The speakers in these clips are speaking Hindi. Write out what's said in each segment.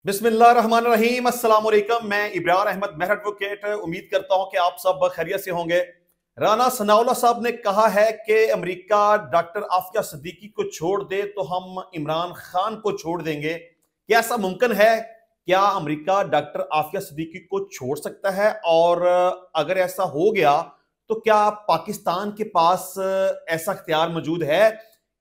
बिस्मिल्लाहिर्रहमानिर्रहीम, अस्सलाम वालेकुम। मैं इब्रार अहमद मेहर एडवोकेट उम्मीद करता हूं कि आप सब खैरियत से होंगे। राना सनाउल्लाह साहब ने कहा है कि अमेरिका डॉक्टर आफिया सिद्दीकी को छोड़ दे तो हम इमरान खान को छोड़ देंगे। क्या ऐसा मुमकिन है? क्या अमेरिका डॉक्टर आफिया सिद्दीकी को छोड़ सकता है? और अगर ऐसा हो गया तो क्या पाकिस्तान के पास ऐसा इख्तियार मौजूद है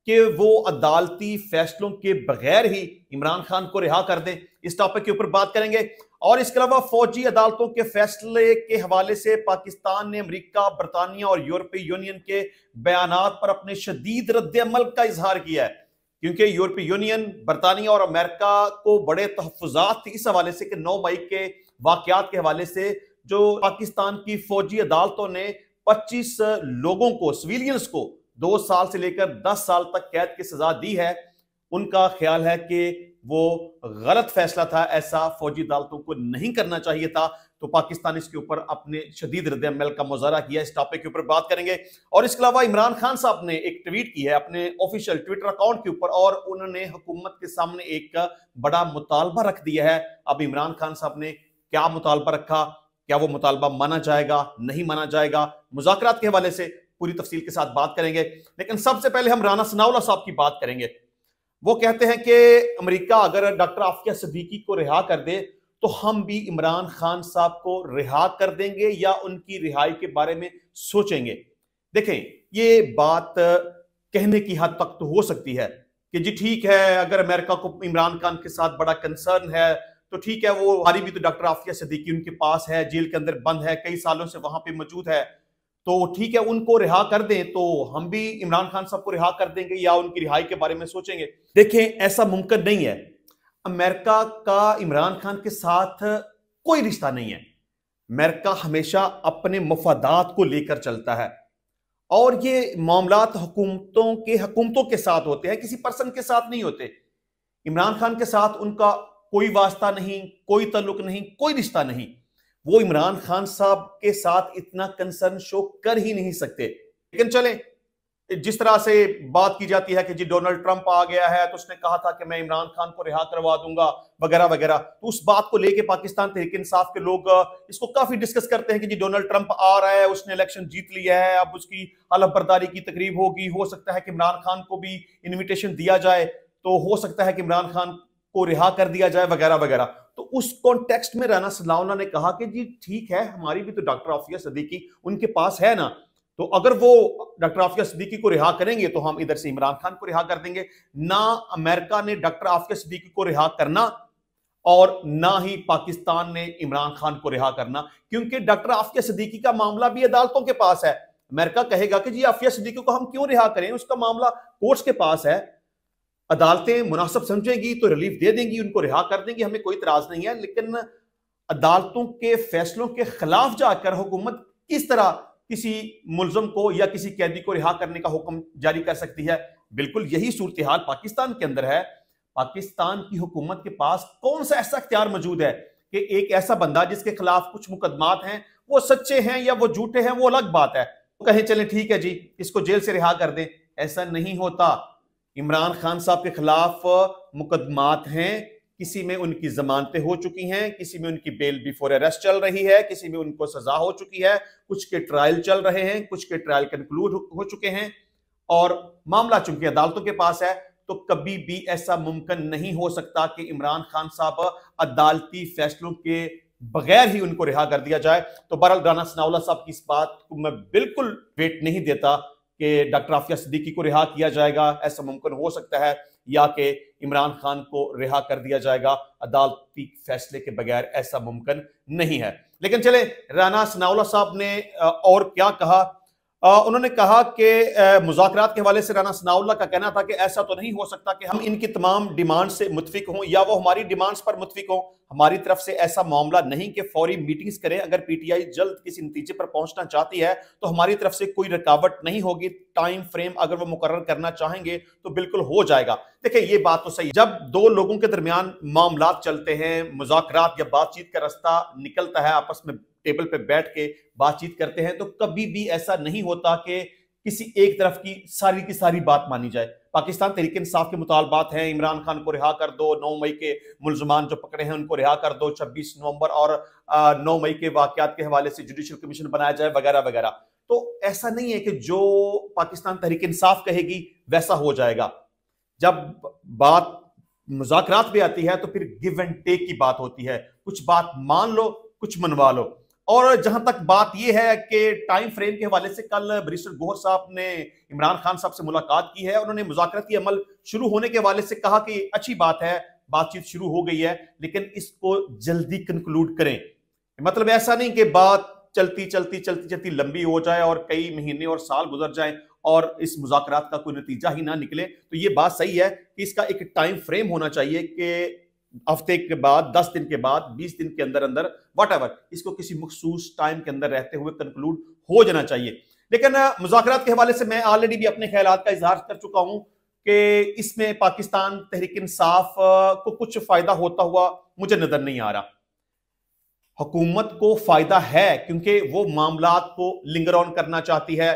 कि वो अदालती फैसलों के बगैर ही इमरान खान को रिहा कर दें? इस टॉपिक के ऊपर बात करेंगे। और इसके अलावा फौजी अदालतों के फैसले के हवाले से पाकिस्तान ने अमेरिका, बरतानिया और यूरोपीय यूनियन के बयानात पर अपने शदीद रद्द-ए-अमल का इजहार किया है, क्योंकि यूरोपीय यूनियन, बरतानिया और अमेरिका को बड़े तहफ्फुज़ात थे इस हवाले से कि 9 मई के वाकयात के हवाले से जो पाकिस्तान की फौजी अदालतों ने 25 लोगों को, सिविलियंस को 2 साल से लेकर 10 साल तक कैद की सजा दी है। उनका ख्याल है कि वो गलत फैसला था, ऐसा फौजी अदालतों को नहीं करना चाहिए था। तो पाकिस्तान इसके ऊपर अपने शदीद रद्द-ए-अमल का मुजाहरा किया। इस टॉपिक के ऊपर बात करेंगे। और इसके अलावा इमरान खान साहब ने एक ट्वीट की है अपने ऑफिशियल ट्विटर अकाउंट के ऊपर, और उन्होंने हुकूमत के सामने एक बड़ा मुतालबा रख दिया है। अब इमरान खान साहब ने क्या मुतालबा रखा, क्या वो मुतालबा माना जाएगा, नहीं माना जाएगा, मुज़ाकरात के हवाले से पूरी तफसील के साथ बात करेंगे। लेकिन सबसे पहले हम राना सनाउल्लाह साहब की बात करेंगे। वो कहते हैं कि अमेरिका अगर डॉक्टर आफिया सिद्दीकी को रिहा कर दे तो हम भी इमरान खान साहब को रिहा कर देंगे या उनकी रिहाई के बारे में सोचेंगे। देखें, ये बात कहने की हद तक तो हो सकती है कि जी ठीक है, अगर अमेरिका को इमरान खान के साथ बड़ा कंसर्न है तो ठीक है, वो हमारी भी तो डॉक्टर आफिया सिद्दीकी उनके पास है, जेल के अंदर बंद है, कई सालों से वहां पे मौजूद है, तो ठीक है, उनको रिहा कर दें तो हम भी इमरान खान साहब को रिहा कर देंगे या उनकी रिहाई के बारे में सोचेंगे। देखें, ऐसा मुमकिन नहीं है। अमेरिका का इमरान खान के साथ कोई रिश्ता नहीं है। अमेरिका हमेशा अपने मफादात को लेकर चलता है, और ये मामलात हुकूमतों के साथ होते हैं, किसी पर्सन के साथ नहीं होते। इमरान खान के साथ उनका कोई वास्ता नहीं, कोई तल्लुक नहीं, कोई रिश्ता नहीं। वो इमरान खान साहब के साथ इतना कंसर्न शो कर ही नहीं सकते। लेकिन चलें, जिस तरह से बात की जाती है कि जी डोनाल्ड ट्रंप आ गया है तो उसने कहा था कि मैं इमरान खान को रिहा करवा दूंगा वगैरह वगैरह, तो उस बात को लेके पाकिस्तान तहरीक इंसाफ के लोग इसको काफी डिस्कस करते हैं कि जी डोनाल्ड ट्रंप आ रहा है, उसने इलेक्शन जीत लिया है, अब उसकी हलफ बर्दारी की तकरीब होगी, हो सकता है कि इमरान खान को भी इन्विटेशन दिया जाए, तो हो सकता है कि इमरान खान को रिहा कर दिया जाए वगैरह वगैरह। तो उस कॉन्टेक्स्ट में राना सनाउल्लाह ने कहा कि जी ठीक है, हमारी भी तो डॉक्टर आफिया सिद्दीकी उनके पास है ना, तो अगर वो डॉक्टर आफिया सिद्दीकी को रिहा करेंगे तो हम इधर से इमरान खान को रिहा कर देंगे। ना अमेरिका ने डॉक्टर आफिया सिद्दीकी को रिहा करना और ना ही पाकिस्तान ने इमरान खान को रिहा करना, क्योंकि डॉक्टर आफिया सिद्दीकी का मामला भी अदालतों के पास है। अमेरिका कहेगा कि जी आफिया सिद्दीकी को हम क्यों रिहा करें, उसका मामला कोर्ट्स के पास है, अदालतें मुनासिब समझेगी तो रिलीफ दे देंगी, उनको रिहा कर देंगी, हमें कोई इतराज नहीं है। लेकिन अदालतों के फैसलों के खिलाफ जाकर हुकूमत किस तरह किसी मुलजम को या किसी कैदी को रिहा करने का हुक्म जारी कर सकती है? बिल्कुल यही सूरत हाल पाकिस्तान के अंदर है। पाकिस्तान की हुकूमत के पास कौन सा ऐसा इख्तियार मौजूद है कि एक ऐसा बंदा जिसके खिलाफ कुछ मुकदमात हैं, वो सच्चे हैं या वो झूठे हैं, वो अलग बात है, तो कहें चलें ठीक है जी, इसको जेल से रिहा कर दें। ऐसा नहीं होता। इमरान खान साहब के खिलाफ मुकदमात हैं, किसी में उनकी जमानतें हो चुकी हैं, किसी में उनकी बेल बिफोर अरेस्ट चल रही है, किसी में उनको सजा हो चुकी है, कुछ के ट्रायल चल रहे हैं, कुछ के ट्रायल कंक्लूड हो चुके हैं, और मामला चूंकि अदालतों के पास है तो कभी भी ऐसा मुमकिन नहीं हो सकता कि इमरान खान साहब अदालती फैसलों के बगैर ही उनको रिहा कर दिया जाए। तो बहरहाल राना सनाउल्लाह साहब की इस बात को मैं बिल्कुल वेट नहीं देता कि डॉक्टर आफिया सिद्दीकी को रिहा किया जाएगा, ऐसा मुमकिन हो सकता है, या कि इमरान खान को रिहा कर दिया जाएगा अदालती फैसले के बगैर, ऐसा मुमकिन नहीं है। लेकिन चले, राना सनाउल्लाह साहब ने और क्या कहा। उन्होंने कहा कि मुज़ाकरात के हवाले से राना सनाउल्लाह का कहना था कि ऐसा तो नहीं हो सकता कि हम इनकी तमाम डिमांड से मुत्फिक हों या वो हमारी डिमांड्स पर मुत्फिक हों। हमारी तरफ से ऐसा मामला नहीं कि फौरी मीटिंग्स करें। अगर पीटीआई जल्द किसी नतीजे पर पहुंचना चाहती है तो हमारी तरफ से कोई रुकावट नहीं होगी। टाइम फ्रेम अगर वो मुकर्रर करना चाहेंगे तो बिल्कुल हो जाएगा। देखिए, ये बात तो सही है, जब दो लोगों के दरमियान मामलात चलते हैं, मुज़ाकरात या बातचीत का रास्ता निकलता है, आपस में टेबल पे बैठ के बातचीत करते हैं, तो कभी भी ऐसा नहीं होता कि किसी एक तरफ की सारी बात मानी जाए। पाकिस्तान तहरीक इंसाफ के मुतालबात हैं, इमरान खान को रिहा कर दो, 9 मई के मुलजमान जो पकड़े हैं उनको रिहा कर दो, 26 नवंबर और 9 मई के वाकयात के हवाले से जुडिशल कमीशन बनाया जाए वगैरह वगैरह। तो ऐसा नहीं है कि जो पाकिस्तान तहरीक इंसाफ कहेगी वैसा हो जाएगा। जब बात मुज़ाकरात पे आती है तो फिर गिव एंड टेक की बात होती है, कुछ बात मान लो, कुछ मनवा लो। और जहां तक बात यह है कि टाइम फ्रेम के हवाले से कल बैरिस्टर गौहर साहब ने इमरान खान साहब से मुलाकात की है, उन्होंने मुज़ाकराती अमल शुरू होने के हवाले से कहा कि अच्छी बात है, बातचीत शुरू हो गई है, लेकिन इसको जल्दी कंक्लूड करें। मतलब ऐसा नहीं कि बात चलती चलती चलती चलती लंबी हो जाए और कई महीने और साल गुजर जाए और इस मुज़ाकरात का कोई नतीजा ही ना निकले। तो ये बात सही है कि इसका एक टाइम फ्रेम होना चाहिए कि हफ्ते के बाद, 10 दिन के बाद, 20 दिन के अंदर अंदर व्हाटएवर, इसको किसी मखसूस टाइम के अंदर रहते हुए कंक्लूड हो जाना चाहिए। लेकिन मुज़ाकरात के हवाले से मैं ऑलरेडी भी अपने ख्यालात का इजहार कर चुका हूं कि इसमें पाकिस्तान तहरीक इंसाफ को कुछ फायदा होता हुआ मुझे नजर नहीं आ रहा। हुकूमत को फायदा है क्योंकि वो मामलात को लिंगर ऑन करना चाहती है,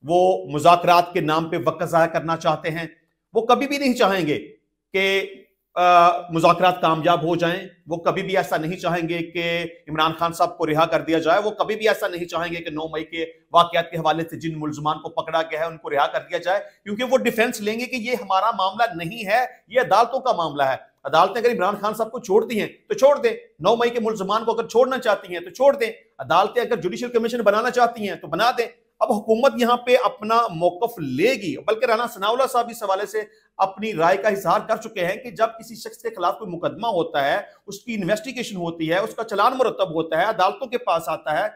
वो मुज़ाकरात के नाम पे वक्त ज़ाया करना चाहते हैं। वो कभी भी नहीं चाहेंगे कि मुज़ाकरात कामयाब हो जाएं, वो कभी भी ऐसा नहीं चाहेंगे कि इमरान खान साहब को रिहा कर दिया जाए, वो कभी भी ऐसा नहीं चाहेंगे कि 9 मई के वाकयात के हवाले से जिन मुल्जमान को पकड़ा गया है उनको रिहा कर दिया जाए, क्योंकि वो डिफेंस लेंगे कि ये हमारा मामला नहीं है, ये अदालतों का मामला है। अदालतें अगर इमरान खान साहब को छोड़ती हैं तो छोड़ दें, 9 मई के मुल्जमान को अगर छोड़ना चाहती हैं तो छोड़ दें, अदालतें अगर जुडिशल कमीशन बनाना चाहती हैं तो बना दें। अब हुकूमत यहां पे अपना मौकफ लेगी, बल्कि राना सनाउल्लाह साहब इस हवाले से अपनी राय का इजहार कर चुके हैं कि जब किसी शख्स के खिलाफ कोई मुकदमा होता है, उसकी इन्वेस्टिगेशन होती है, उसका चलान मुरतब होता है, अदालतों के पास आता है,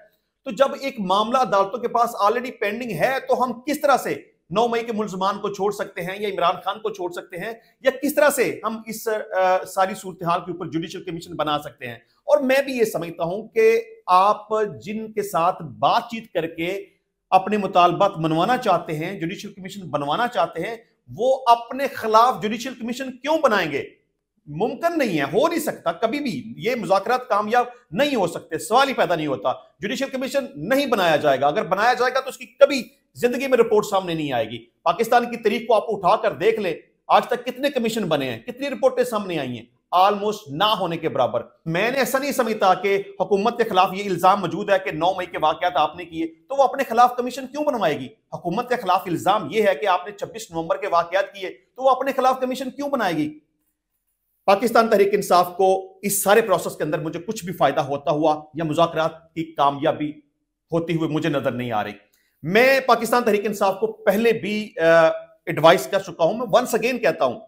तो जब एक मामला अदालतों के पास ऑलरेडी पेंडिंग है तो हम किस तरह से 9 मई के मुल्जमान को छोड़ सकते हैं या इमरान खान को छोड़ सकते हैं, या किस तरह से हम इस सारी सूरत हाल के ऊपर जुडिशल कमीशन बना सकते हैं। और मैं भी ये समझता हूं कि आप जिनके साथ बातचीत करके अपने मुतालबात मनवाना चाहते हैं, जुडिशल कमीशन बनवाना चाहते हैं, वो अपने खिलाफ जुडिशल कमीशन क्यों बनाएंगे? मुमकिन नहीं है, हो नहीं सकता कभी भी। ये मुज़ाकरात कामयाब नहीं हो सकते, सवाल ही पैदा नहीं होता। जुडिशल कमीशन नहीं बनाया जाएगा, अगर बनाया जाएगा तो उसकी कभी जिंदगी में रिपोर्ट सामने नहीं आएगी। पाकिस्तान की तारीख को आप उठाकर देख ले, आज तक कितने कमीशन बने हैं, कितनी रिपोर्टें सामने आई हैं, ऑलमोस्ट ना होने के बराबर। मैंने ऐसा नहीं समझता कि हुकूमत के खिलाफ ये इल्जाम मौजूद है कि 9 मई के वाकयात आपने किए तो वो अपने खिलाफ कमीशन क्यों बनवाएगी। हुकूमत के खिलाफ इल्जाम ये है कि आपने 26 नवंबर के वाकयात किए तो वो अपने खिलाफ कमीशन क्यों बनाएगी। पाकिस्तान तहरीक इंसाफ को इस सारे प्रोसेस के अंदर मुझे कुछ भी फायदा होता हुआ या मुज़ाकरात की कामयाबी होती हुई मुझे नजर नहीं आ रही। मैं पाकिस्तान तहरीक इंसाफ को पहले भी एडवाइस कर चुका हूं, मैं वंस अगेन कहता हूं,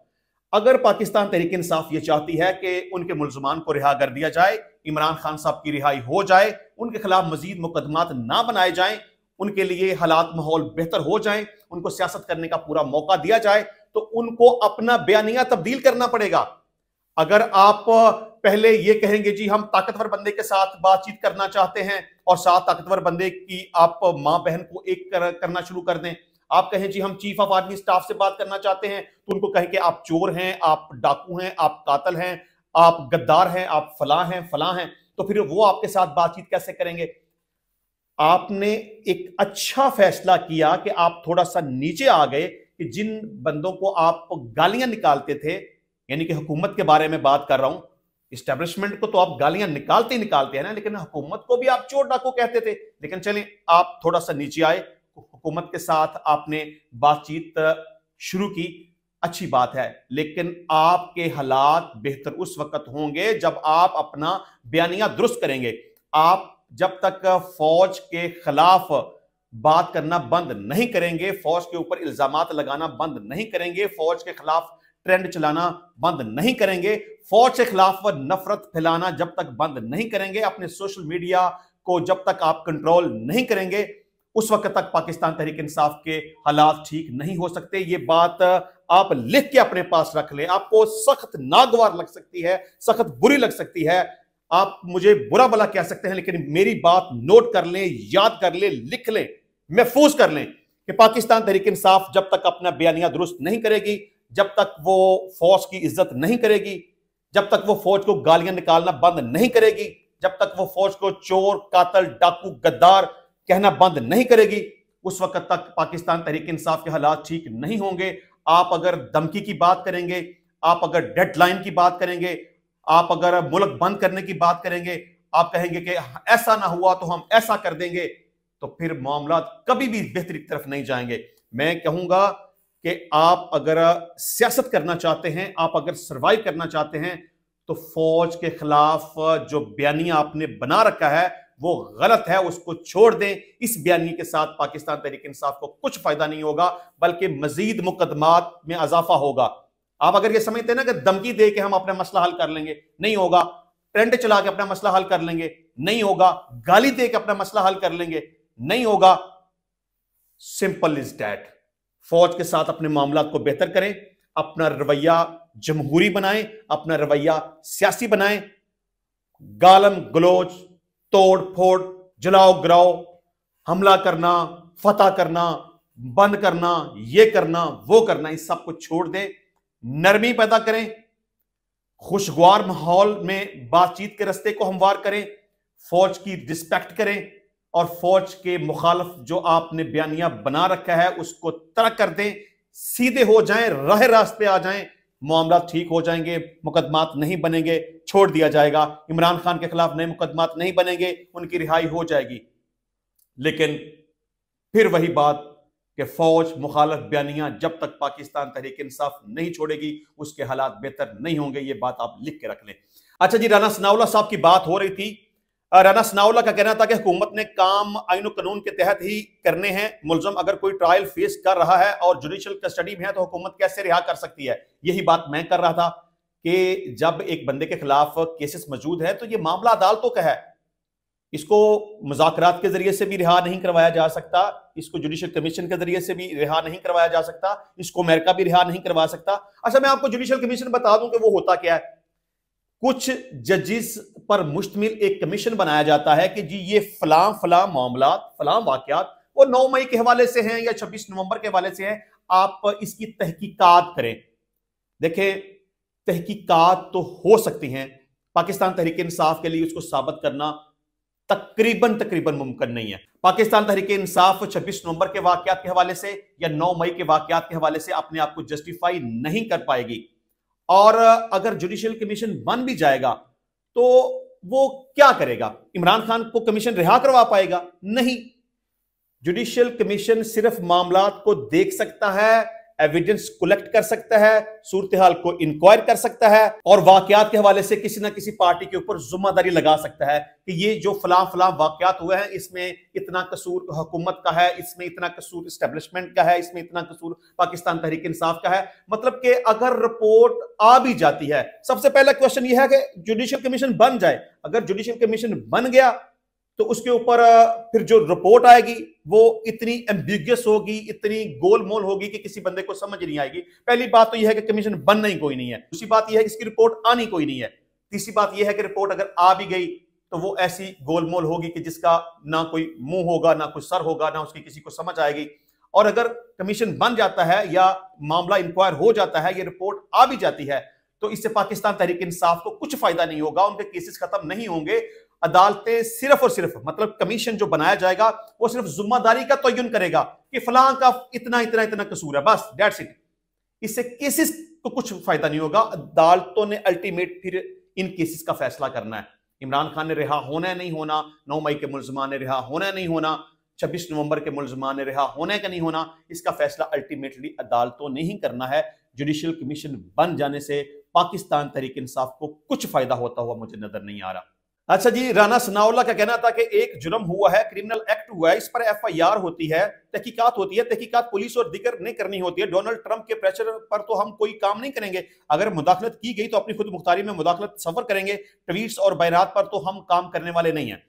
अगर पाकिस्तान तहरीक इंसाफ ये चाहती है कि उनके मुल्जमान को रिहा कर दिया जाए, इमरान खान साहब की रिहाई हो जाए, उनके खिलाफ मजीद मुकदमात ना बनाए जाएं, उनके लिए हालात माहौल बेहतर हो जाएं, उनको सियासत करने का पूरा मौका दिया जाए, तो उनको अपना बयानिया तब्दील करना पड़ेगा। अगर आप पहले ये कहेंगे जी हम ताकतवर बंदे के साथ बातचीत करना चाहते हैं और साथ ताकतवर बंदे की आप मां बहन को एक करना शुरू कर दें, आप कहें जी हम चीफ ऑफ आर्मी स्टाफ से बात करना चाहते हैं तो उनको कहें कि आप चोर हैं, आप डाकू हैं, आप कातल हैं, आप गद्दार हैं, आप फलां हैं, तो फिर वो आपके साथ बातचीत कैसे करेंगे। आपने एक अच्छा फैसला किया कि आप थोड़ा सा नीचे आ गए कि जिन बंदों को आप गालियां निकालते थे, यानी कि हुकूमत के बारे में बात कर रहा हूं, इस्टेब्लिशमेंट को तो आप गालियां निकालते ही निकालते हैं ना, लेकिन हुकूमत को भी आप चोर डाकू कहते थे। लेकिन चलिए आप थोड़ा सा नीचे आए, हुकूमत के साथ आपने बातचीत शुरू की, अच्छी बात है, लेकिन आपके हालात बेहतर उस वक्त होंगे जब आप अपना बयानिया दुरुस्त करेंगे। आप जब तक फौज के खिलाफ बात करना बंद नहीं करेंगे, फौज के ऊपर इल्जामात लगाना बंद नहीं करेंगे, फौज के खिलाफ ट्रेंड चलाना बंद नहीं करेंगे, फौज के खिलाफ नफरत फैलाना जब तक बंद नहीं करेंगे, अपने सोशल मीडिया को जब तक आप कंट्रोल नहीं करेंगे, उस वक्त तक पाकिस्तान तहरीक इंसाफ के हालात ठीक नहीं हो सकते। ये बात आप लिख के अपने पास रख लें। आपको सख्त नागवार लग सकती है, सख्त बुरी लग सकती है, आप मुझे बुरा भला कह सकते हैं, लेकिन मेरी बात नोट कर लें, याद कर लें, लिख लें, महफूज कर लें कि पाकिस्तान तहरीक इंसाफ जब तक अपना बयानिया दुरुस्त नहीं करेगी, जब तक वो फौज की इज्जत नहीं करेगी, जब तक वो फौज को गालियां निकालना बंद नहीं करेगी, जब तक वो फौज को चोर, कातल, डाकू, गद्दार कहना बंद नहीं करेगी, उस वक्त तक पाकिस्तान तहरीक इंसाफ के हालात ठीक नहीं होंगे। आप अगर धमकी की बात करेंगे, आप अगर डेडलाइन की बात करेंगे, आप अगर मुल्क बंद करने की बात करेंगे, आप कहेंगे कि ऐसा ना हुआ तो हम ऐसा कर देंगे, तो फिर मामला कभी भी बेहतरी की तरफ नहीं जाएंगे। मैं कहूंगा कि आप अगर सियासत करना चाहते हैं, आप अगर सर्वाइव करना चाहते हैं, तो फौज के खिलाफ जो बयानिया आपने बना रखा है वो गलत है, उसको छोड़ दें। इस बयानी के साथ पाकिस्तान तहरीक इंसाफ को कुछ फायदा नहीं होगा, बल्कि मजीद मुकदमात में इजाफा होगा। आप अगर ये समझते हैं ना कि धमकी दे के हम अपना मसला हल कर लेंगे, नहीं होगा। ट्रेंड चला के अपना मसला हल कर लेंगे, नहीं होगा। गाली दे के अपना मसला हल कर लेंगे, नहीं होगा। Simple is that. फौज के साथ अपने मामला को बेहतर करें, अपना रवैया जमहूरी बनाएं, अपना रवैया सियासी बनाएं। गालम गलोच, तोड़ फोड़, जलाओ गिराओ, हमला करना, फतह करना, बंद करना, ये करना, वो करना, इस सब को छोड़ दे। नरमी पैदा करें, खुशगवार माहौल में बातचीत के रास्ते को हमवार करें, फौज की रिस्पेक्ट करें और फौज के मुखालिफ जो आपने बयानिया बना रखा है उसको तर्क कर दें। सीधे हो जाएं, राह रास्ते आ जाएं, मामला ठीक हो जाएंगे, मुकदमात नहीं बनेंगे, छोड़ दिया जाएगा। इमरान खान के खिलाफ नए मुकदमात नहीं बनेंगे, उनकी रिहाई हो जाएगी। लेकिन फिर वही बात कि फौज मुखालिफ बयानियां जब तक पाकिस्तान तहरीक इंसाफ नहीं छोड़ेगी उसके हालात बेहतर नहीं होंगे। ये बात आप लिख के रख लें। अच्छा जी, राना सनाउल्लाह साहब की बात हो रही थी। राना सनाउल्लाह का कहना था कि हुकूमत ने काम आईन कानून के तहत ही करने हैं। मुलजम अगर कोई ट्रायल फेस कर रहा है और जुडिशल कस्टडी में है तो हुकूमत कैसे रिहा कर सकती है। यही बात मैं कर रहा था कि जब एक बंदे के खिलाफ केसेस मौजूद है तो ये मामला अदालतों का है, इसको मुज़ाकरात के जरिए से भी रिहा नहीं करवाया जा सकता, इसको जुडिशल कमीशन के जरिए से भी रिहा नहीं करवाया जा सकता, इसको अमेरिका भी रिहा नहीं करवा सकता। अच्छा, मैं आपको जुडिशल कमीशन बता दूं कि वो होता क्या है। कुछ जजिस पर मुश्तमिल एक कमीशन बनाया जाता है कि जी ये फलां फलां मामला, फलां वाकयात वो 9 मई के हवाले से हैं या 26 नवंबर के हवाले से हैं, आप इसकी तहकीकात करें। देखें, तहकीकात तो हो सकती हैं, पाकिस्तान तहरीक इंसाफ के लिए उसको साबित करना तकरीबन मुमकिन नहीं है। पाकिस्तान तहरीक इंसाफ 26 नवंबर के वाकयात के हवाले से या 9 मई के वाकयात के हवाले से अपने आप को जस्टिफाई नहीं कर पाएगी। और अगर जुडिशियल कमीशन बन भी जाएगा तो वो क्या करेगा? इमरान खान को कमीशन रिहा करवा पाएगा? नहीं। जुडिशियल कमीशन सिर्फ मामलात को देख सकता है, एविडेंस कलेक्ट कर सकता है, सूरत हाल को इंक्वायर कर सकता है और वाकयात के हवाले से किसी ना किसी पार्टी के ऊपर जिम्मेदारी लगा सकता है कि ये जो फलां फलां वाकयात हुए हैं इसमें इतना कसूर हुकूमत का है, इसमें इतना कसूर इस्टेब्लिशमेंट का है, इसमें इतना कसूर पाकिस्तान तहरीक इंसाफ का है। मतलब कि अगर रिपोर्ट आ भी जाती है, सबसे पहला क्वेश्चन यह है कि जुडिशियल कमीशन बन जाए। अगर जुडिशियल कमीशन बन गया तो उसके ऊपर फिर जो रिपोर्ट आएगी वो इतनी एम्बिगियस होगी, इतनी गोलमोल होगी कि किसी बंदे को समझ नहीं आएगी। पहली बात तो यह है कि कमीशन बनना ही कोई नहीं है। दूसरी बात यह है कि इसकी रिपोर्ट आनी कोई नहीं है। तीसरी बात यह है कि रिपोर्ट अगर आ भी गई तो वो ऐसी गोलमोल होगी कि जिसका ना कोई मुंह होगा, ना कोई सर होगा, ना उसकी किसी को समझ आएगी। और अगर कमीशन बन जाता है या मामला इंक्वायर हो जाता है, ये रिपोर्ट आ भी जाती है, तो इससे पाकिस्तान तहरीक इंसाफ को कुछ फायदा नहीं होगा, उनके केसेस खत्म नहीं होंगे। अदालतें सिर्फ और सिर्फ मतलब कमीशन जो बनाया जाएगा वो सिर्फ जिम्मेदारी का तयन करेगा कि फलां का इतना इतना इतना कसूर है, बस दैट्स इट। इससे केसेस को कुछ फायदा नहीं होगा। अदालतों ने अल्टीमेट फिर इन केसेस का फैसला करना है। इमरान खान ने रिहा होना है नहीं होना, 9 मई के मुलजमान ने रिहा होना है नहीं होना, 26 नवंबर के मुलजमान ने रिहा होना है कि नहीं होना, इसका फैसला अल्टीमेटली अदालतों ने ही करना है। जुडिशियल कमीशन बन जाने से पाकिस्तान तहरीक इंसाफ को कुछ फायदा होता हुआ मुझे नजर नहीं आ रहा। अच्छा जी, राना सनाउल्लाह का कहना था कि एक जुर्म हुआ है, क्रिमिनल एक्ट हुआ है, इस पर FIR होती है, तहकीकात होती है, तहकीकात पुलिस और दिगर नहीं करनी होती है। डोनाल्ड ट्रंप के प्रेशर पर तो हम कोई काम नहीं करेंगे। अगर मुदाखलत की गई तो अपनी खुद मुख्तारी में मुदाखलत सफर करेंगे। ट्वीट्स और बयानात पर तो हम काम करने वाले नहीं हैं।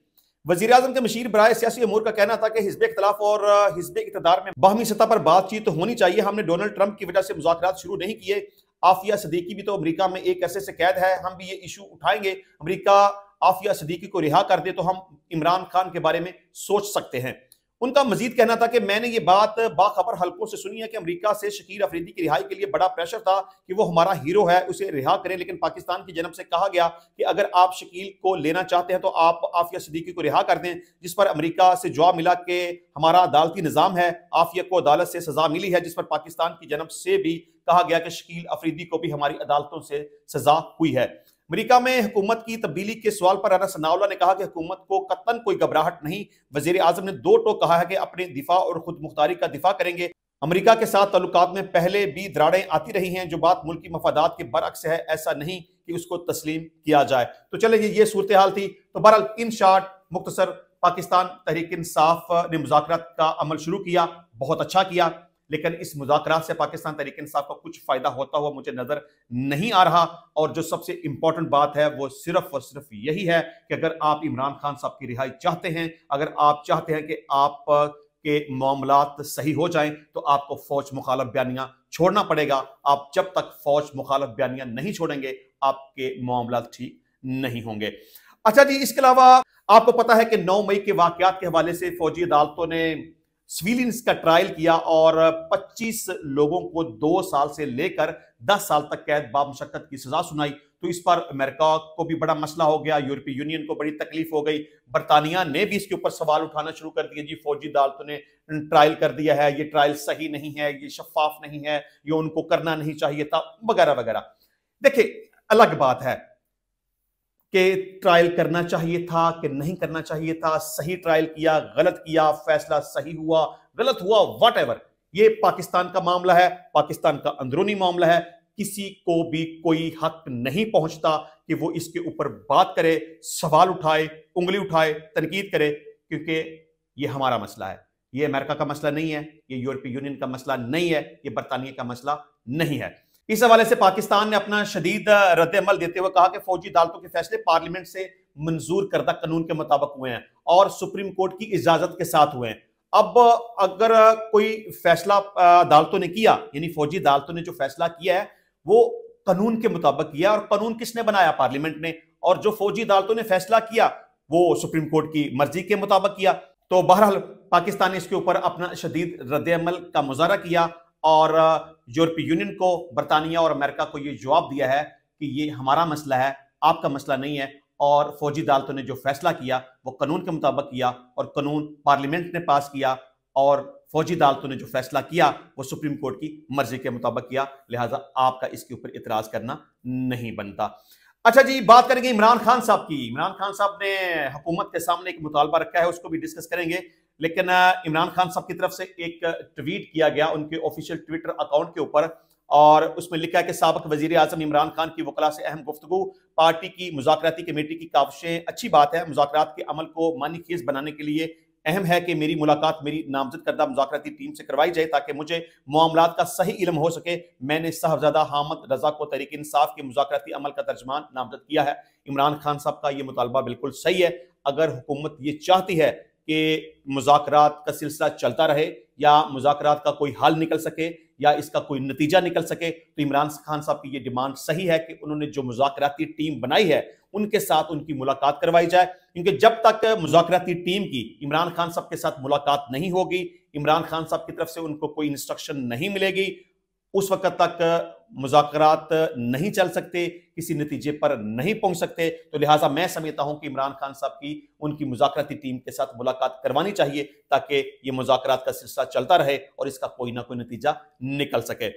वजीर आजम के मशीर बराए सियासी अमूर का कहना था कि हिज़्ब इख्तिलाफ और हिज़्ब इक़्तिदार में बाहमी सतह पर बातचीत होनी चाहिए। हमने डोनाल्ड ट्रंप की वजह से मुज़ाकरात शुरू नहीं किए। आफिया सदीकी भी तो अमेरिका में एक अरसे से कैद है, हम भी ये इशू उठाएंगे। अमेरिका आफिया सदीकी को रिहा कर दे तो हम इमरान खान के बारे में सोच सकते हैं। उनका मजीद कहना था कि मैंने ये बात बाखबर हलकों से सुनी है कि अमेरिका से शकील अफरीदी की रिहाई के लिए बड़ा प्रेशर था कि वो हमारा हीरो है, उसे रिहा करें, लेकिन पाकिस्तान की जनब से कहा गया कि अगर आप शकील को लेना चाहते हैं तो आप आफिया सिद्दीकी को रिहा कर दें, जिस पर अमेरिका से जवाब मिला कि हमारा अदालती निज़ाम है, आफिया को अदालत से सजा मिली है, जिस पर पाकिस्तान की जनब से भी कहा गया कि शकील अफरीदी को भी हमारी अदालतों से सजा हुई है। अमेरिका में हुकूमत की तब्दीली के सवाल पर राना सनाउल्लाह ने कहा कि हुकूमत को कतन कोई घबराहट नहीं। वजीर आजम ने दो टोक कहा है कि अपने दिफा और खुद मुख्तारी का दिफा करेंगे। अमेरिका के साथ ताल्लुकात में पहले भी दरारें आती रही हैं, जो बात मुल्की मफादात के बरअक्स है, ऐसा नहीं कि उसको तस्लीम किया जाए। तो चले ये सूरत हाल थी। तो बहरहाल इन शार्ट मुख्तसर पाकिस्तान तहरीक इंसाफ ने मुज़ाकरात का अमल शुरू किया, बहुत अच्छा किया, लेकिन इस मुज़ाकरात से पाकिस्तान तहरीक इंसाफ का कुछ फायदा होता हुआ मुझे नजर नहीं आ रहा। और जो सबसे इंपॉर्टेंट बात है वो सिर्फ और सिर्फ यही है कि अगर आप इमरान खान साहब की रिहाई चाहते हैं, अगर आप चाहते हैं कि आप के मामलात सही हो जाएं, तो आपको फौज मुखालफ बयानियां छोड़ना पड़ेगा। आप जब तक फौज मुखालफ बयानियां नहीं छोड़ेंगे, आपके मामलात ठीक नहीं होंगे। अच्छा जी, इसके अलावा आपको पता है कि 9 मई के वाकयात के हवाले से फौजी अदालतों ने सिविलियंस का ट्रायल किया और 25 लोगों को 2 साल से लेकर 10 साल तक कैद बामुशक्कत की सजा सुनाई। तो इस पर अमेरिका को भी बड़ा मसला हो गया, यूरोपीय यूनियन को बड़ी तकलीफ हो गई, बरतानिया ने भी इसके ऊपर सवाल उठाना शुरू कर दिए। जी फौजी अदालतों ने ट्रायल कर दिया है, ये ट्रायल सही नहीं है, ये शफाफ नहीं है, ये उनको करना नहीं चाहिए था, वगैरह वगैरह। देखिए, अलग बात है कि ट्रायल करना चाहिए था कि नहीं करना चाहिए था, सही ट्रायल किया, गलत किया, फैसला सही हुआ, गलत हुआ, व्हाटएवर, ये पाकिस्तान का मामला है, पाकिस्तान का अंदरूनी मामला है। किसी को भी कोई हक नहीं पहुंचता कि वो इसके ऊपर बात करे, सवाल उठाए, उंगली उठाए, तनकीद करे, क्योंकि ये हमारा मसला है, ये अमेरिका का मसला नहीं है, ये यूरोपीय यूनियन का मसला नहीं है, ये बरतानिया का मसला नहीं है। इस हवाले से पाकिस्तान ने अपना शदीद रद्द-ए-अमल देते हुए कहा कि फौजी अदालतों के फैसले पार्लियामेंट से मंजूर करदा कानून के मुताबिक हुए हैं और सुप्रीम कोर्ट की इजाजत के साथ हुए हैं। अब अगर कोई फैसला अदालतों ने किया, यानी फौजी अदालतों ने जो फैसला किया है वो कानून के मुताबिक किया, और कानून किसने बनाया? पार्लियामेंट ने। और जो फौजी अदालतों ने फैसला किया वो सुप्रीम कोर्ट की मर्जी के मुताबिक किया। तो बहरहाल पाकिस्तान ने इसके ऊपर अपना शदीद रद्द-ए-अमल का मुजाहरा किया और यूरोपीय यूनियन को, बरतानिया और अमेरिका को यह जवाब दिया है कि ये हमारा मसला है, आपका मसला नहीं है। और फौजी अदालतों ने जो फैसला किया वो कानून के मुताबिक किया और कानून पार्लियामेंट ने पास किया, और फौजी अदालतों ने जो फैसला किया वो सुप्रीम कोर्ट की मर्जी के मुताबिक किया। लिहाजा आपका इसके ऊपर इतराज करना नहीं बनता। अच्छा जी, बात करेंगे इमरान खान साहब की। इमरान खान साहब ने हुकूमत के सामने एक मुतालबा रखा है, उसको भी डिस्कस करेंगे। लेकिन इमरान खान साहब की तरफ से एक ट्वीट किया गया उनके ऑफिशियल ट्विटर अकाउंट के ऊपर, और उसमें लिखा है कि साबिक वजीर आजम इमरान खान की वकला से अहम गुफ्तगू, पार्टी की मुज़ाकराती कमेटी की काविशें अच्छी बात है, मुज़ाकरात के अमल को मानीखेज बनाने के लिए अहम है कि मेरी मुलाकात मेरी नामजद करदा मुज़ाकराती टीम से करवाई जाए ताकि मुझे मामलात का सही इल्म हो सके। मैंने साहबजादा हामिद रजा को तहरीक इंसाफ के मुज़ाकराती अमल का तर्जमान नामजद किया है। इमरान खान साहब का ये मुतालबा बिल्कुल सही है। अगर हुकूमत ये चाहती है कि मुज़ाकरात का सिलसिला चलता रहे या मुज़ाकरात का कोई हल निकल सके या इसका कोई नतीजा निकल सके, तो इमरान खान साहब की ये डिमांड सही है कि उन्होंने जो मुज़ाकराती टीम बनाई है उनके साथ उनकी मुलाकात करवाई जाए। क्योंकि जब तक मुज़ाकराती टीम की इमरान खान साहब के साथ मुलाकात नहीं होगी, इमरान खान साहब की तरफ से उनको कोई इंस्ट्रक्शन नहीं मिलेगी, उस वक्त तक मुज़ाकरात नहीं चल सकते, किसी नतीजे पर नहीं पहुंच सकते। तो लिहाजा मैं समझता हूं कि इमरान खान साहब की उनकी मुज़ाकराती टीम के साथ मुलाकात करवानी चाहिए ताकि ये मुज़ाकरात का सिलसिला चलता रहे और इसका कोई ना कोई नतीजा निकल सके।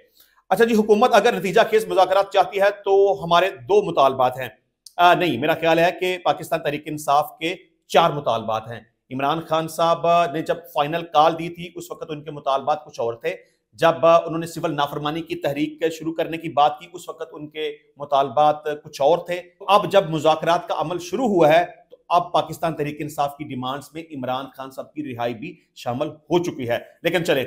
अच्छा जी, हुकूमत अगर नतीजा खेज मुज़ाकरात चाहती है तो हमारे 2 मुतालबात हैं। नहीं, मेरा ख्याल है कि पाकिस्तान तहरीक इंसाफ के 4 मुतालबात हैं। इमरान खान साहब ने जब फाइनल कॉल दी थी उस वक्त उनके मुतालबात कुछ और थे। जब उन्होंने सिविल नाफरमानी की तहरीक शुरू करने की बात की उस वक्त उनके मुतालबात कुछ और थे। अब जब मुज़ाकरात का अमल शुरू हुआ है तो अब पाकिस्तान तहरीक इंसाफ की डिमांड्स में इमरान खान साहब की रिहाई भी शामिल हो चुकी है। लेकिन चले,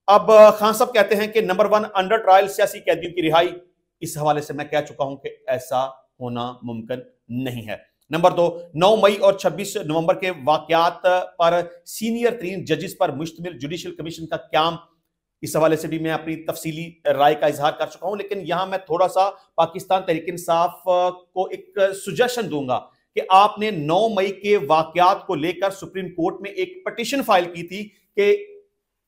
अब खान साहब कहते हैं कि नंबर 1 अंडर ट्रायल सियासी कैदियों की रिहाई। इस हवाले से मैं कह चुका हूं कि ऐसा होना मुमकिन नहीं है। नंबर 2, 9 मई और 26 नवंबर के वाकयात पर सीनियर 3 जजेस पर मुश्तमिल जुडिशल कमीशन का क्याम। इस हवाले से भी मैं अपनी तफसीली राय का इजहार कर चुका हूं, लेकिन यहां मैं थोड़ा सा पाकिस्तान तहरीक इंसाफ को एक सुजेशन दूंगा कि आपने 9 मई के वाकयात को लेकर सुप्रीम कोर्ट में एक पिटीशन फाइल की थी कि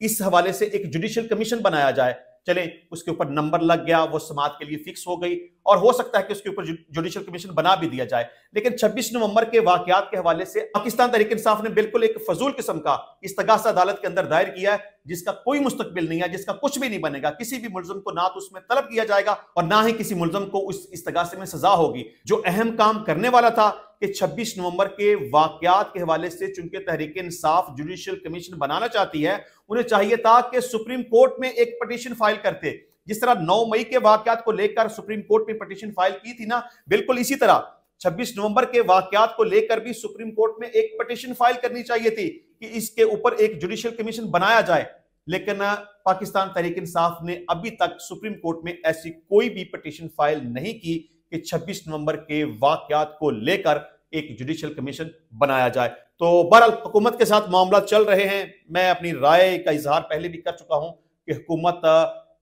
इस हवाले से एक जुडिशियल कमीशन बनाया जाए। चले, उसके ऊपर नंबर लग गया, वो समाज के लिए फिक्स हो गई और हो सकता है कि उसके ऊपर जुडिशियल कमीशन बना भी दिया जाए। लेकिन 26 नवंबर के वाकयात के हवाले से पाकिस्तान तहरीक-ए-इंसाफ ने बिल्कुल एक फजूल किस्म का इस्तगासा अदालत के अंदर दायर किया है, जिसका कोई मुस्तकबिल नहीं है, जिसका कुछ भी नहीं बनेगा। किसी भी मुल्जिम को ना तो उसमें तलब किया जाएगा और ना ही किसी मुल्जिम को उस इस्तगासे में सजा होगी। जो अहम काम करने वाला था कि 26 नवंबर के वाकयात के हवाले से चूंकि तहरीक-ए-इंसाफ जुडिशियल कमीशन बनाना चाहती है, उन्हें चाहिए था कि सुप्रीम कोर्ट में एक पिटीशन फाइल करते। जिस तरह 9 मई के वाकयात को लेकर सुप्रीम कोर्ट में पिटीशन फाइल की थी ना, बिल्कुल इसी तरह 26 नवंबर के वाकयात को लेकर भी सुप्रीम कोर्ट में एक पिटीशन फाइल करनी चाहिए थी कि इसके ऊपर एक जुडिशियल कमीशन बनाया जाए। लेकिन पाकिस्तान तहरीक-ए-इंसाफ ने अभी तक सुप्रीम कोर्ट में ऐसी कोई भी पिटीशन फाइल नहीं की कि 26 नवंबर के वाकयात को लेकर एक जुडिशियल कमीशन बनाया जाए। तो बहरहाल हुकूमत के साथ मामला चल रहे हैं। मैं अपनी राय का इजहार पहले भी कर चुका हूं कि हुकूमत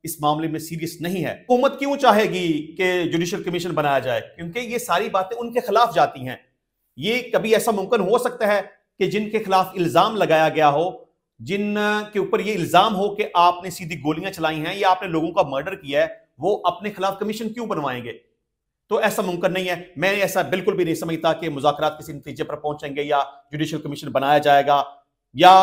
इस मामले में सीरियस नहीं है। हुकूमत क्यों चाहेगी कि जुडिशियल कमीशन बनाया जाए? क्योंकि ये सारी बातें उनके खिलाफ जाती हैं। ये कभी ऐसा मुमकिन हो सकता है कि जिनके खिलाफ इल्जाम लगाया गया हो, जिन के ऊपर ये इल्जाम हो कि आपने सीधी गोलियां चलाई हैं या आपने लोगों का मर्डर किया है, वो अपने खिलाफ कमीशन क्यों बनवाएंगे? तो ऐसा मुमकिन नहीं है। मैं ऐसा बिल्कुल भी नहीं समझता कि मुज़ाकरात किसी नतीजे पर पहुंचेंगे या जुडिशियल कमीशन बनाया जाएगा, या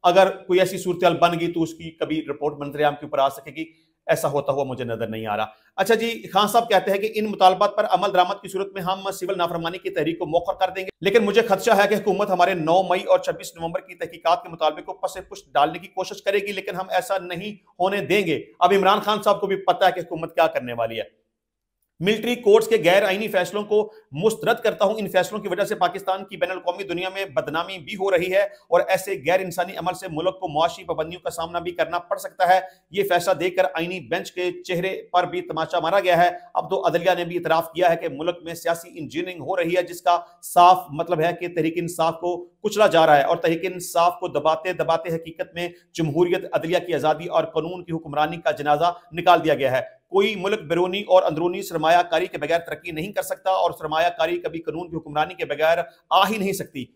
अगर कोई ऐसी सूरत बन गई तो उसकी कभी रिपोर्ट मंत्रियाम के ऊपर आ सकेगी। ऐसा होता हुआ मुझे नजर नहीं आ रहा। अच्छा जी, खान साहब कहते हैं कि इन मुतालबात पर अमल दरामद की सूरत में हम सिविल नाफरमानी की तहरीक को मौखर कर देंगे, लेकिन मुझे खदशा है कि हुकूमत हमारे 9 मई और 26 नवंबर की तहकीकात के मुतालबे को पसे पुष्ट डालने की कोशिश करेगी, लेकिन हम ऐसा नहीं होने देंगे। अब इमरान खान साहब को भी पता है कि हुकूमत क्या करने वाली है। मिलिट्री कोर्ट्स के गैर आईनी फैसलों को मुस्तरद करता हूं। इन फैसलों की वजह से पाकिस्तान की बैनुल अक़वामी दुनिया में बदनामी भी हो रही है और ऐसे गैर इंसानी अमल से मुल्क को मुआशी पाबंदियों का सामना भी करना पड़ सकता है। ये फैसला देकर आईनी बेंच के चेहरे पर भी तमाचा मारा गया है। अब तो अदलिया ने भी इतराफ किया है कि मुल्क में सियासी इंजीनियरिंग हो रही है, जिसका साफ मतलब है कि तहरीक इंसाफ को कुचला जा रहा है और तहरीक इंसाफ को दबाते दबाते हकीकत में जमहूरियत, अदलिया की आजादी और कानून की हुक्मरानी का जनाजा निकाल दिया गया है। कोई मुल्क बैरूनी और अंदरूनी सरमायाकारी के बगैर तरक्की नहीं कर सकता और सरमायाकारी कभी कानून की हुक्मरानी के बगैर आ ही नहीं सकती।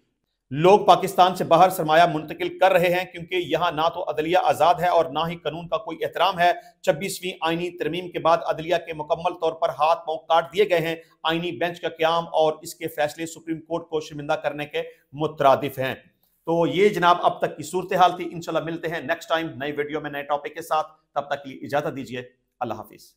लोग पाकिस्तान से बाहर सरमाया मुंतकिल कर रहे हैं क्योंकि यहाँ ना तो अदलिया आजाद है और ना ही कानून का कोई एहतराम है। 26वीं आईनी तरमीम के बाद अदलिया के मुकम्मल तौर पर हाथ पांव काट दिए गए हैं। आईनी बेंच का क्याम और इसके फैसले सुप्रीम कोर्ट को शर्मिंदा करने के मुतरादिफ हैं। तो ये जनाब अब तक की सूरत हाल थी। इंशाल्लाह मिलते हैं नेक्स्ट टाइम नई वीडियो में नए टॉपिक के साथ। तब तक के लिए इजाजत दीजिए। अल्लाह हाफिज।